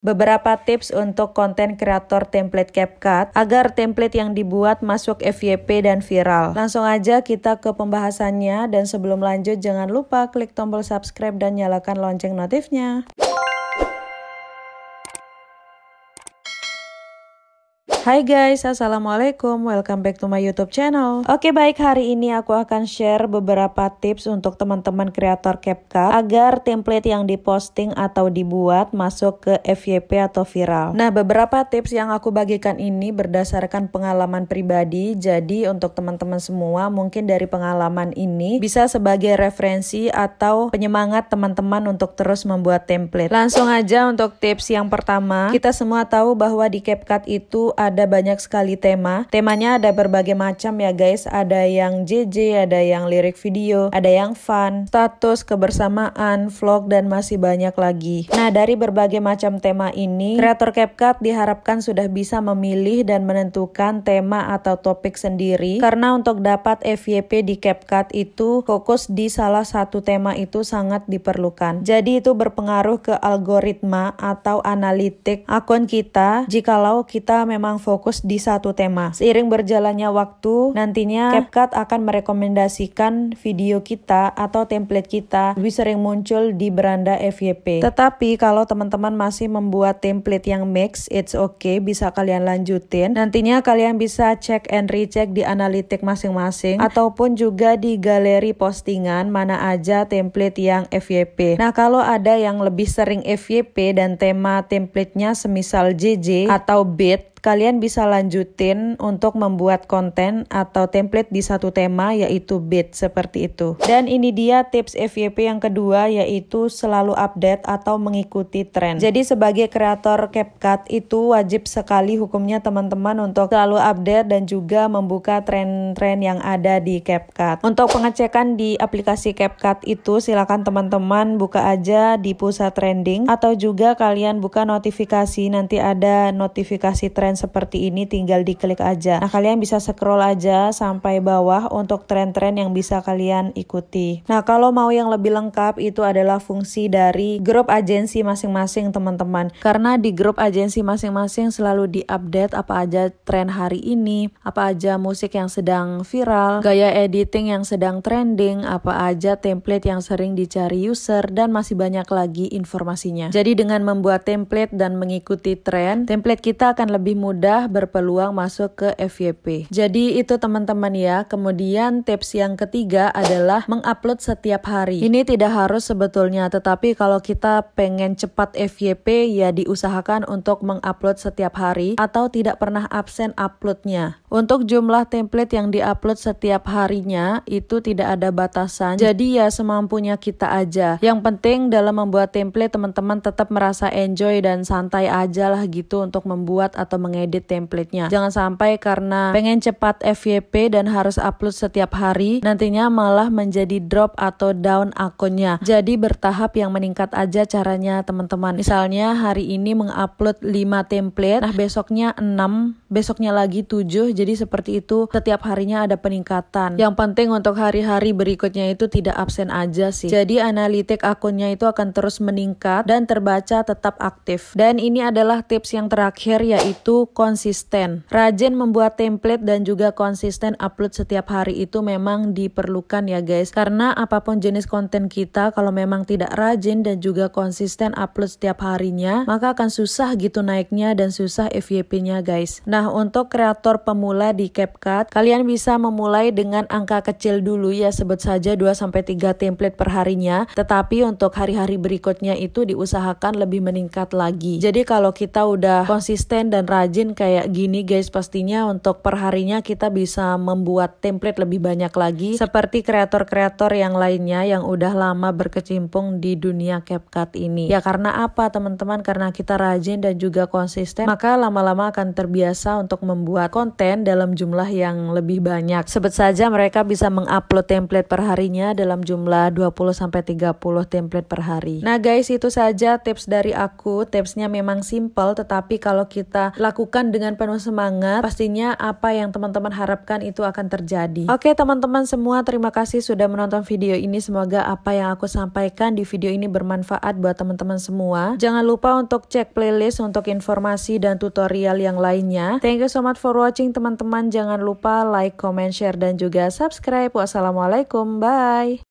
Beberapa tips untuk konten kreator template CapCut agar template yang dibuat masuk FYP dan viral. Langsung aja kita ke pembahasannya, dan sebelum lanjut jangan lupa klik tombol subscribe dan nyalakan lonceng notifnya. Hai guys, assalamualaikum, welcome back to my YouTube channel. Oke baik, hari ini aku akan share beberapa tips untuk teman-teman kreator CapCut agar template yang diposting atau dibuat masuk ke FYP atau viral. Nah, beberapa tips yang aku bagikan ini berdasarkan pengalaman pribadi, jadi untuk teman-teman semua mungkin dari pengalaman ini bisa sebagai referensi atau penyemangat teman-teman untuk terus membuat template. Langsung aja untuk tips yang pertama, kita semua tahu bahwa di CapCut itu ada banyak sekali tema. Temanya ada berbagai macam ya guys. Ada yang JJ, ada yang lirik video, ada yang fun, status, kebersamaan, vlog, dan masih banyak lagi. Nah, dari berbagai macam tema ini, kreator CapCut diharapkan sudah bisa memilih dan menentukan tema atau topik sendiri. Karena untuk dapat FYP di CapCut itu fokus di salah satu tema itu sangat diperlukan. Jadi itu berpengaruh ke algoritma atau analitik akun kita jikalau kita memang fokus di satu tema. Seiring berjalannya waktu, nantinya CapCut akan merekomendasikan video kita atau template kita lebih sering muncul di beranda FYP. Tetapi kalau teman-teman masih membuat template yang mix, it's okay, bisa kalian lanjutin. Nantinya kalian bisa cek and recheck di analitik masing-masing ataupun juga di galeri postingan mana aja template yang FYP. Nah, kalau ada yang lebih sering FYP dan tema templatenya semisal JJ atau beat, kalian bisa lanjutin untuk membuat konten atau template di satu tema, yaitu beat, seperti itu. Dan ini dia tips FYP yang kedua, yaitu selalu update atau mengikuti tren. Jadi sebagai kreator CapCut itu wajib sekali hukumnya teman-teman untuk selalu update dan juga membuka tren-tren yang ada di CapCut. Untuk pengecekan di aplikasi CapCut itu silakan teman-teman buka aja di pusat trending, atau juga kalian buka notifikasi, nanti ada notifikasi tren seperti ini, tinggal diklik aja. Nah, kalian bisa scroll aja sampai bawah untuk tren-tren yang bisa kalian ikuti. Nah, kalau mau yang lebih lengkap itu adalah fungsi dari grup agensi masing-masing teman-teman. Karena di grup agensi masing-masing selalu diupdate apa aja tren hari ini, apa aja musik yang sedang viral, gaya editing yang sedang trending, apa aja template yang sering dicari user, dan masih banyak lagi informasinya. Jadi dengan membuat template dan mengikuti tren, template kita akan lebih mudah berpeluang masuk ke FYP. Jadi itu teman-teman ya. Kemudian tips yang ketiga adalah mengupload setiap hari. Ini tidak harus sebetulnya, tetapi kalau kita pengen cepat FYP ya diusahakan untuk mengupload setiap hari atau tidak pernah absen uploadnya. Untuk jumlah template yang diupload setiap harinya itu tidak ada batasan. Jadi ya semampunya kita aja. Yang penting dalam membuat template teman-teman tetap merasa enjoy dan santai aja lah gitu untuk membuat atau mengedit templatenya. Jangan sampai karena pengen cepat FYP dan harus upload setiap hari, nantinya malah menjadi drop atau down akunnya. Jadi bertahap yang meningkat aja caranya teman-teman. Misalnya hari ini mengupload 5 template, nah besoknya 6, besoknya lagi 7, jadi seperti itu setiap harinya ada peningkatan. Yang penting untuk hari-hari berikutnya itu tidak absen aja sih. Jadi analitik akunnya itu akan terus meningkat dan terbaca tetap aktif. Dan ini adalah tips yang terakhir, yaitu konsisten. Rajin membuat template dan juga konsisten upload setiap hari itu memang diperlukan ya guys. Karena apapun jenis konten kita, kalau memang tidak rajin dan juga konsisten upload setiap harinya, maka akan susah gitu naiknya dan susah FYP-nya guys. Nah, untuk kreator pemula di CapCut, kalian bisa memulai dengan angka kecil dulu ya, sebut saja 2-3 template per harinya. Tetapi untuk hari-hari berikutnya itu diusahakan lebih meningkat lagi. Jadi kalau kita udah konsisten dan rajin kayak gini guys, pastinya untuk perharinya kita bisa membuat template lebih banyak lagi seperti kreator-kreator yang lainnya yang udah lama berkecimpung di dunia CapCut ini. Ya karena apa teman-teman? Karena kita rajin dan juga konsisten, maka lama-lama akan terbiasa untuk membuat konten dalam jumlah yang lebih banyak. Sebut saja mereka bisa mengupload template perharinya dalam jumlah 20-30 template per hari. Nah guys, itu saja tips dari aku. Tipsnya memang simple, tetapi kalau kita lakukan lakukan dengan penuh semangat, pastinya apa yang teman-teman harapkan itu akan terjadi. Oke teman-teman semua, terima kasih sudah menonton video ini. Semoga apa yang aku sampaikan di video ini bermanfaat buat teman-teman semua. Jangan lupa untuk cek playlist untuk informasi dan tutorial yang lainnya. Thank you so much for watching teman-teman. Jangan lupa like, comment, share, dan juga subscribe. Wassalamualaikum, bye.